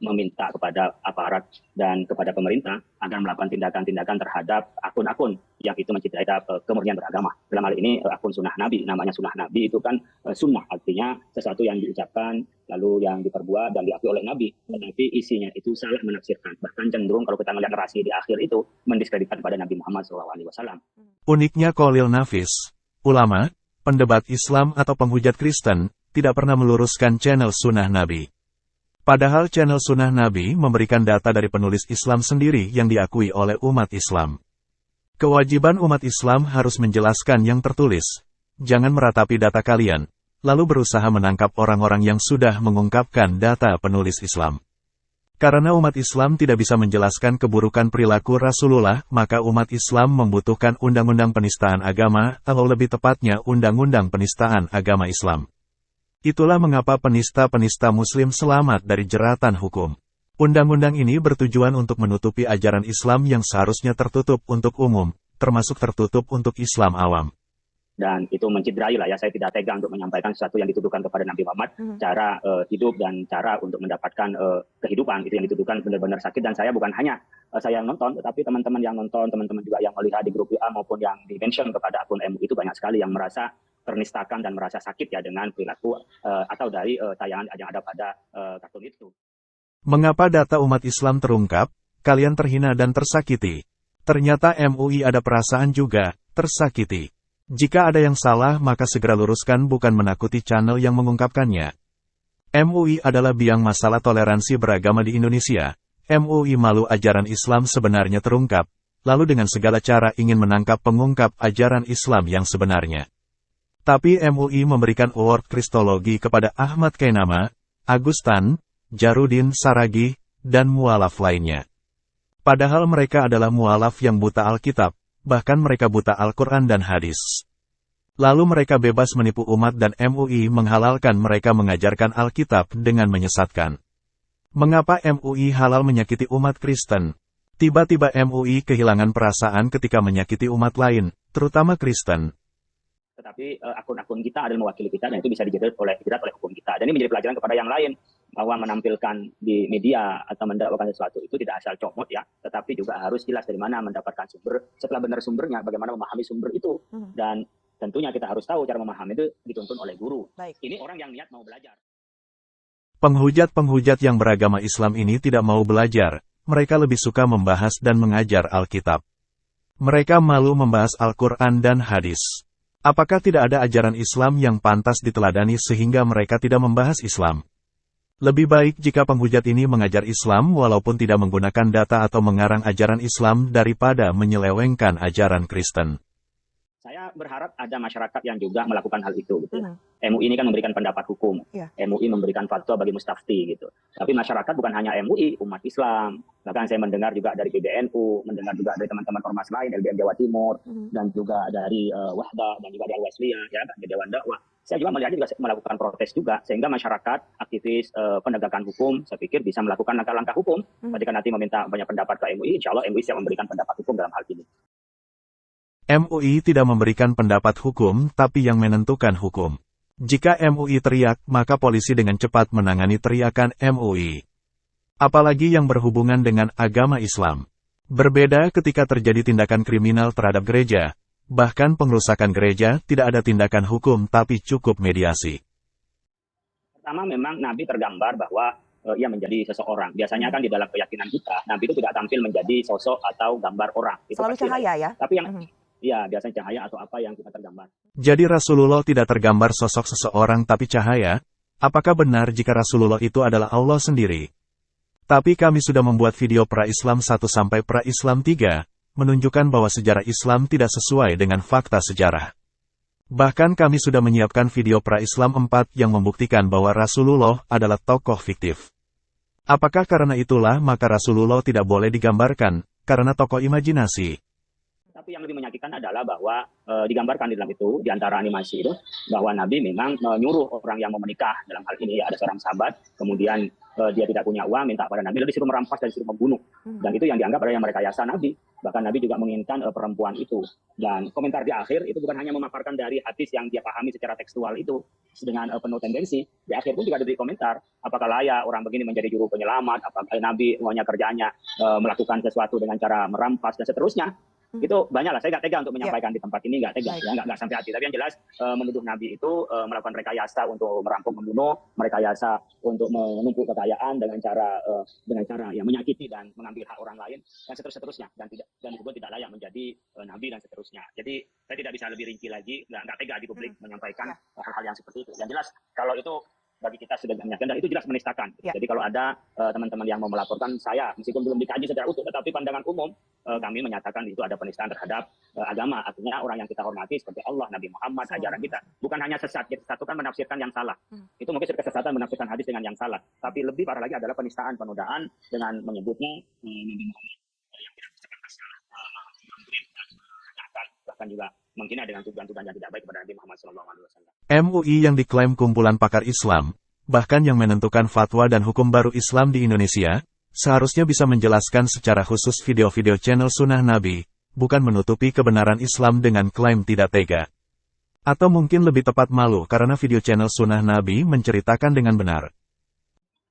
meminta kepada aparat dan kepada pemerintah agar melakukan tindakan-tindakan terhadap akun-akun yang itu mencederai kemurnian beragama. Dalam hal ini akun sunnah Nabi, namanya sunnah Nabi itu kan sunnah, artinya sesuatu yang diucapkan lalu yang diperbuat dan diakui oleh Nabi, tetapi isinya itu salah menafsirkan. Bahkan cenderung kalau kita melihat narasi di akhir itu mendiskreditkan kepada Nabi Muhammad SAW. Uniknya Khalil Nafis, ulama, pendebat Islam atau penghujat Kristen, tidak pernah meluruskan channel Sunnah Nabi. Padahal channel Sunnah Nabi memberikan data dari penulis Islam sendiri yang diakui oleh umat Islam. Kewajiban umat Islam harus menjelaskan yang tertulis. Jangan meratapi data kalian, lalu berusaha menangkap orang-orang yang sudah mengungkapkan data penulis Islam. Karena umat Islam tidak bisa menjelaskan keburukan perilaku Rasulullah, maka umat Islam membutuhkan undang-undang penistaan agama, atau lebih tepatnya undang-undang penistaan agama Islam. Itulah mengapa penista-penista Muslim selamat dari jeratan hukum. Undang-undang ini bertujuan untuk menutupi ajaran Islam yang seharusnya tertutup untuk umum, termasuk tertutup untuk Islam awam. Dan itu menciderai lah ya, saya tidak tega untuk menyampaikan sesuatu yang dituduhkan kepada Nabi Muhammad, cara hidup dan cara untuk mendapatkan kehidupan, itu yang dituduhkan benar-benar sakit. Dan saya bukan hanya saya yang nonton, tetapi teman-teman yang nonton, teman-teman juga yang melihat di grup WA maupun yang di-mention kepada akun MUI itu banyak sekali yang merasa ternistakan dan merasa sakit ya dengan perilaku atau dari tayangan yang ada pada kartun itu. Mengapa data umat Islam terungkap? Kalian terhina dan tersakiti. Ternyata MUI ada perasaan juga, tersakiti. Jika ada yang salah maka segera luruskan, bukan menakuti channel yang mengungkapkannya. MUI adalah biang masalah toleransi beragama di Indonesia. MUI malu ajaran Islam sebenarnya terungkap, lalu dengan segala cara ingin menangkap pengungkap ajaran Islam yang sebenarnya. Tapi MUI memberikan award Kristologi kepada Ahmad Kainama, Agustan, Jarudin Saragi, dan mualaf lainnya. Padahal mereka adalah mualaf yang buta Alkitab, bahkan mereka buta Al-Quran dan hadis. Lalu mereka bebas menipu umat dan MUI menghalalkan mereka mengajarkan Alkitab dengan menyesatkan. Mengapa MUI halal menyakiti umat Kristen? Tiba-tiba MUI kehilangan perasaan ketika menyakiti umat lain, terutama Kristen. Tetapi akun-akun kita adalah mewakili kita dan itu bisa dijerat oleh hukum kita. Dan ini menjadi pelajaran kepada yang lain, bahwa menampilkan di media atau mendakwakan sesuatu itu tidak asal comot ya, tetapi juga harus jelas dari mana mendapatkan sumber, setelah benar sumbernya, bagaimana memahami sumber itu. Dan tentunya kita harus tahu cara memahami itu dituntun oleh guru. Baik. Ini orang yang niat mau belajar. Penghujat-penghujat yang beragama Islam ini tidak mau belajar, mereka lebih suka membahas dan mengajar Alkitab. Mereka malu membahas Al-Quran dan hadis. Apakah tidak ada ajaran Islam yang pantas diteladani sehingga mereka tidak membahas Islam? Lebih baik jika penghujat ini mengajar Islam walaupun tidak menggunakan data atau mengarang ajaran Islam daripada menyelewengkan ajaran Kristen. Saya berharap ada masyarakat yang juga melakukan hal itu gitu ya. MUI ini kan memberikan pendapat hukum. MUI memberikan fatwa bagi mustafti gitu. Tapi masyarakat bukan hanya MUI, umat Islam. Bahkan saya mendengar juga dari PBNU, mendengar juga dari teman-teman ormas lain, LDM Jawa Timur, dan juga dari Wahda, dan juga dari Al-Wasliyah, ya, dari Dewan Dakwah. Saya juga melihatnya juga melakukan protes juga, sehingga masyarakat, aktivis penegakan hukum, saya pikir bisa melakukan langkah-langkah hukum. Ketika nanti meminta banyak pendapat ke MUI, insya Allah MUI siap memberikan pendapat hukum dalam hal ini. MUI tidak memberikan pendapat hukum, tapi yang menentukan hukum. Jika MUI teriak, maka polisi dengan cepat menangani teriakan MUI. Apalagi yang berhubungan dengan agama Islam. Berbeda ketika terjadi tindakan kriminal terhadap gereja. Bahkan pengrusakan gereja tidak ada tindakan hukum tapi cukup mediasi. Pertama memang Nabi tergambar bahwa ia menjadi seseorang. Biasanya kan di dalam keyakinan kita, Nabi itu tidak tampil menjadi sosok atau gambar orang. Itu selalu cahaya ya? Tapi yang ya, biasanya cahaya atau apa yang kita tergambar. Jadi Rasulullah tidak tergambar sosok seseorang tapi cahaya? Apakah benar jika Rasulullah itu adalah Allah sendiri? Tapi kami sudah membuat video pra-Islam 1 sampai pra-Islam 3, menunjukkan bahwa sejarah Islam tidak sesuai dengan fakta sejarah. Bahkan kami sudah menyiapkan video pra-Islam 4 yang membuktikan bahwa Rasulullah adalah tokoh fiktif. Apakah karena itulah maka Rasulullah tidak boleh digambarkan, karena tokoh imajinasi? Tapi yang lebih menyakitkan adalah bahwa digambarkan di dalam itu, di antara animasi itu, bahwa Nabi memang menyuruh orang yang mau menikah, dalam hal ini ya ada seorang sahabat, kemudian dia tidak punya uang, minta pada Nabi, lalu disuruh merampas dan disuruh membunuh. Dan itu yang dianggap adalah yang merekayasa Nabi. Bahkan Nabi juga menginginkan perempuan itu. Dan komentar di akhir itu bukan hanya memaparkan dari hadis yang dia pahami secara tekstual itu dengan penuh tendensi. Di akhir pun juga diberi komentar, apakah layak orang begini menjadi juru penyelamat, apakah Nabi maunya kerjanya melakukan sesuatu dengan cara merampas dan seterusnya. Itu banyak lah, saya nggak tega untuk menyampaikan di tempat ini, nggak tega, ya, nggak sampai hati. Tapi yang jelas menuduh Nabi itu melakukan rekayasa untuk merampok, membunuh, merekayasa untuk menumpuk kekayaan dengan cara ya menyakiti dan mengambil hak orang lain dan seterusnya, dan disebut tidak layak menjadi Nabi dan seterusnya. Jadi saya tidak bisa lebih rinci lagi, nggak tega di publik menyampaikan hal-hal yang seperti itu. Yang jelas kalau itu bagi kita sudah menyatakan, dan itu jelas menistakan. Jadi kalau ada teman-teman yang mau melaporkan saya, meskipun belum dikaji secara utuh, tetapi pandangan umum kami menyatakan itu ada penistaan terhadap agama. Artinya orang yang kita hormati seperti Allah, Nabi Muhammad, ajaran kita. Bukan hanya sesat, satu kan menafsirkan yang salah. Itu mungkin kesesatan menafsirkan hadis dengan yang salah. Tapi lebih parah lagi adalah penistaan, penodaan dengan menyebutnya Nabi Muhammad yang tidak bisa salah, bahkan juga mungkin dengan tuduhan-tuduhan yang tidak baik kepada Nabi Muhammad SAW. MUI yang diklaim kumpulan pakar Islam, bahkan yang menentukan fatwa dan hukum baru Islam di Indonesia, seharusnya bisa menjelaskan secara khusus video-video channel Sunnah Nabi, bukan menutupi kebenaran Islam dengan klaim tidak tega. Atau mungkin lebih tepat malu karena video channel Sunnah Nabi menceritakan dengan benar.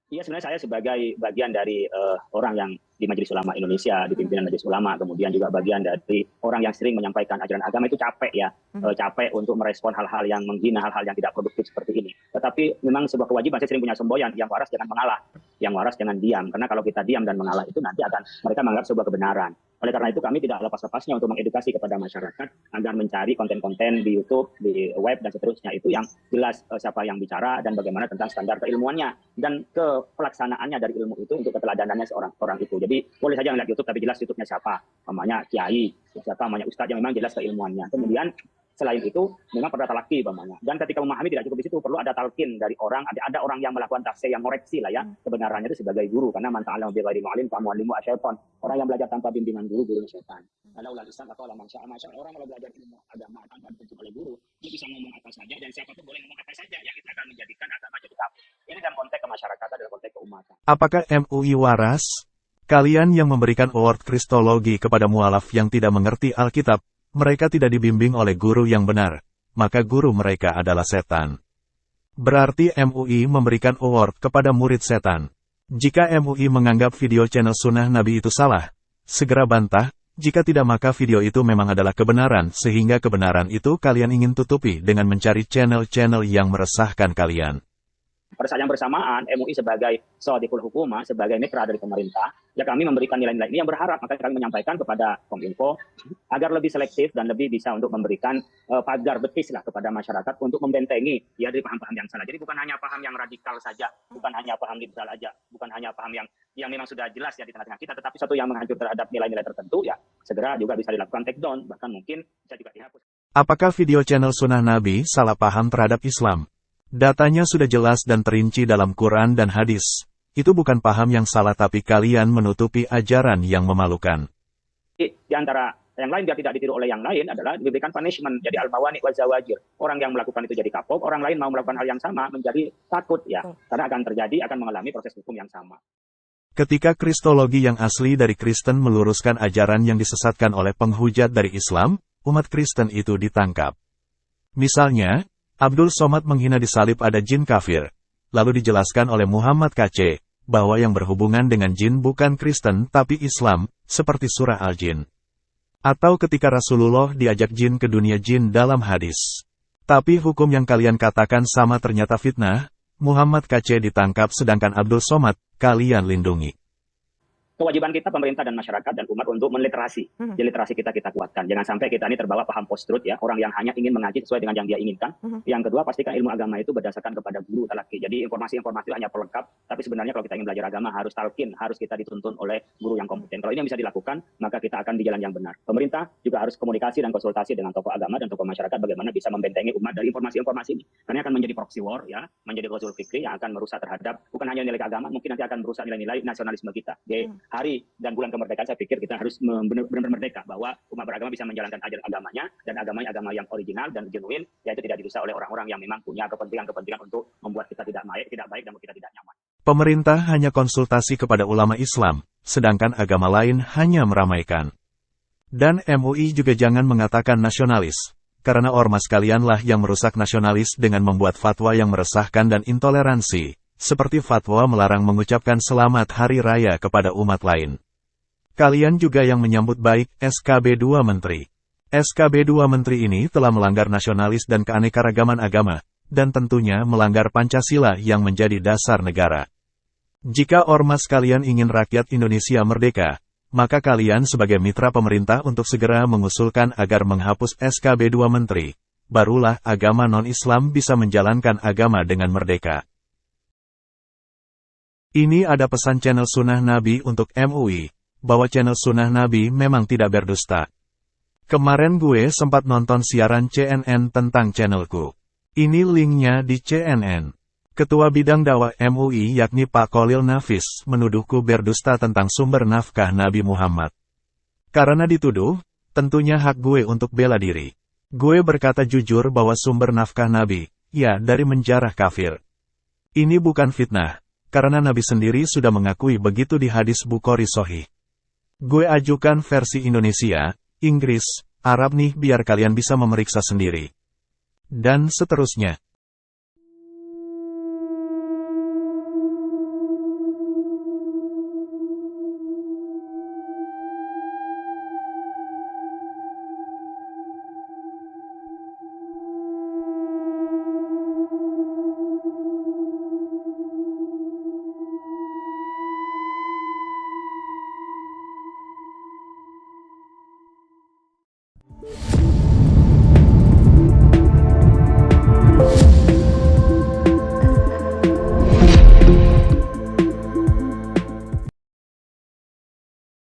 Iya, sebenarnya saya sebagai bagian dari orang yang di Majelis Ulama Indonesia, di pimpinan Majelis Ulama, kemudian juga bagian dari orang yang sering menyampaikan ajaran agama, itu capek ya, capek untuk merespon hal-hal yang menghina, hal-hal yang tidak produktif seperti ini. Tetapi memang sebuah kewajiban, saya sering punya semboyan, yang waras jangan mengalah, yang waras jangan diam, karena kalau kita diam dan mengalah itu nanti akan mereka menganggap sebuah kebenaran. Oleh karena itu kami tidak lepas-lepasnya untuk mengedukasi kepada masyarakat agar mencari konten-konten di YouTube, di web dan seterusnya itu yang jelas siapa yang bicara dan bagaimana tentang standar keilmuannya dan pelaksanaannya dari ilmu itu untuk keteladanannya seorang itu. Jadi boleh saja melihat YouTube tapi jelas YouTube-nya siapa, namanya kiai, siapa namanya ustadz yang memang jelas keilmuannya. Kemudian selain itu memang pada talaki umpamanya. Dan ketika memahami tidak cukup di situ, perlu ada talqin dari orang, ada orang yang melakukan tafsir yang ngoreksi lah ya kebenarannya itu sebagai guru, karena man ta'allama bi ghairi mu'allim fa mu'allimu asyaiton. Orang yang belajar tanpa bimbingan guru, gurunya setan. Kalau ulal Islam atau ulama masyarakat, orang kalau belajar ilmu agama tanpa dibentuk oleh guru, dia bisa ngomong apa saja dan siapa pun boleh ngomong apa saja yang itu akan menjadikan agama jadi kafir. Ini dalam konteks kemasyarakatan, dalam konteks keumatan. Apakah MUI waras? Kalian yang memberikan award kristologi kepada mualaf yang tidak mengerti Alkitab, mereka tidak dibimbing oleh guru yang benar, maka guru mereka adalah setan. Berarti MUI memberikan award kepada murid setan. Jika MUI menganggap video channel Sunnah Nabi itu salah, segera bantah, jika tidak maka video itu memang adalah kebenaran sehingga kebenaran itu kalian ingin tutupi dengan mencari channel-channel yang meresahkan kalian. Pada saat yang bersamaan, MUI sebagai shadhiqul hukumah, sebagai mitra dari pemerintah, ya kami memberikan nilai-nilai ini yang berharap, maka kami menyampaikan kepada Kominfo agar lebih selektif dan lebih bisa untuk memberikan pagar betis lah kepada masyarakat untuk membentengi ya dari paham-paham yang salah. Jadi bukan hanya paham yang radikal saja, bukan hanya paham liberal aja, bukan hanya paham yang memang sudah jelas ya di tengah-tengah kita, tetapi satu yang menghancur terhadap nilai-nilai tertentu ya segera juga bisa dilakukan take down, bahkan mungkin bisa juga dihapus. Apakah video channel Sunnah Nabi salah paham terhadap Islam? Datanya sudah jelas dan terinci dalam Quran dan hadis. Itu bukan paham yang salah tapi kalian menutupi ajaran yang memalukan. Di antara yang lain biar tidak ditiru oleh yang lain adalah diberikan punishment, jadi al-mawani wa zawajir. Orang yang melakukan itu jadi kapok, orang lain mau melakukan hal yang sama menjadi takut ya. Karena akan terjadi, akan mengalami proses hukum yang sama. Ketika kristologi yang asli dari Kristen meluruskan ajaran yang disesatkan oleh penghujat dari Islam, umat Kristen itu ditangkap. Misalnya, Abdul Somad menghina disalib ada jin kafir. Lalu dijelaskan oleh Muhammad KC, bahwa yang berhubungan dengan jin bukan Kristen tapi Islam, seperti surah Al-Jin. Atau ketika Rasulullah diajak jin ke dunia jin dalam hadis. Tapi hukum yang kalian katakan sama ternyata fitnah, Muhammad KC ditangkap sedangkan Abdul Somad, kalian lindungi. Kewajiban kita pemerintah dan masyarakat dan umat untuk meliterasi. Jadi literasi kita kuatkan. Jangan sampai kita ini terbawa paham post-truth ya, orang yang hanya ingin mengaji sesuai dengan yang dia inginkan. Yang kedua, pastikan ilmu agama itu berdasarkan kepada guru talaki. Jadi informasi-informasi itu hanya pelengkap, tapi sebenarnya kalau kita ingin belajar agama harus talqin, harus kita dituntun oleh guru yang kompeten. Kalau ini bisa dilakukan, maka kita akan di jalan yang benar. Pemerintah juga harus komunikasi dan konsultasi dengan tokoh agama dan tokoh masyarakat bagaimana bisa membentengi umat dari informasi-informasi ini. Karena akan menjadi proxy war ya, menjadi ghazul fikri yang akan merusak terhadap bukan hanya nilai agama, mungkin nanti akan merusak nilai-nilai nasionalisme kita. hari dan bulan kemerdekaan saya pikir kita harus benar-benar merdeka, bahwa umat beragama bisa menjalankan ajaran agamanya, dan agamanya agama yang original dan genuine, yaitu tidak dirusak oleh orang-orang yang memang punya kepentingan untuk membuat kita tidak baik dan membuat kita tidak nyaman. Pemerintah hanya konsultasi kepada ulama Islam, sedangkan agama lain hanya meramaikan. Dan MUI juga jangan mengatakan nasionalis, karena ormas kalianlah yang merusak nasionalis dengan membuat fatwa yang meresahkan dan intoleransi, seperti fatwa melarang mengucapkan selamat hari raya kepada umat lain. Kalian juga yang menyambut baik SKB 2 Menteri. SKB 2 Menteri ini telah melanggar nasionalis dan keanekaragaman agama, dan tentunya melanggar Pancasila yang menjadi dasar negara. Jika ormas kalian ingin rakyat Indonesia merdeka, maka kalian sebagai mitra pemerintah untuk segera mengusulkan agar menghapus SKB 2 Menteri. Barulah agama non-Islam bisa menjalankan agama dengan merdeka. Ini ada pesan channel Sunnah Nabi untuk MUI, bahwa channel Sunnah Nabi memang tidak berdusta. Kemarin gue sempat nonton siaran CNN tentang channelku. Ini linknya di CNN. Ketua Bidang Dakwah MUI yakni Pak Khalil Nafis menuduhku berdusta tentang sumber nafkah Nabi Muhammad. Karena dituduh, tentunya hak gue untuk bela diri. Gue berkata jujur bahwa sumber nafkah Nabi, ya dari menjarah kafir. Ini bukan fitnah. Karena Nabi sendiri sudah mengakui begitu di hadis Bukhari Sahih. Gue ajukan versi Indonesia, Inggris, Arab nih biar kalian bisa memeriksa sendiri. Dan seterusnya.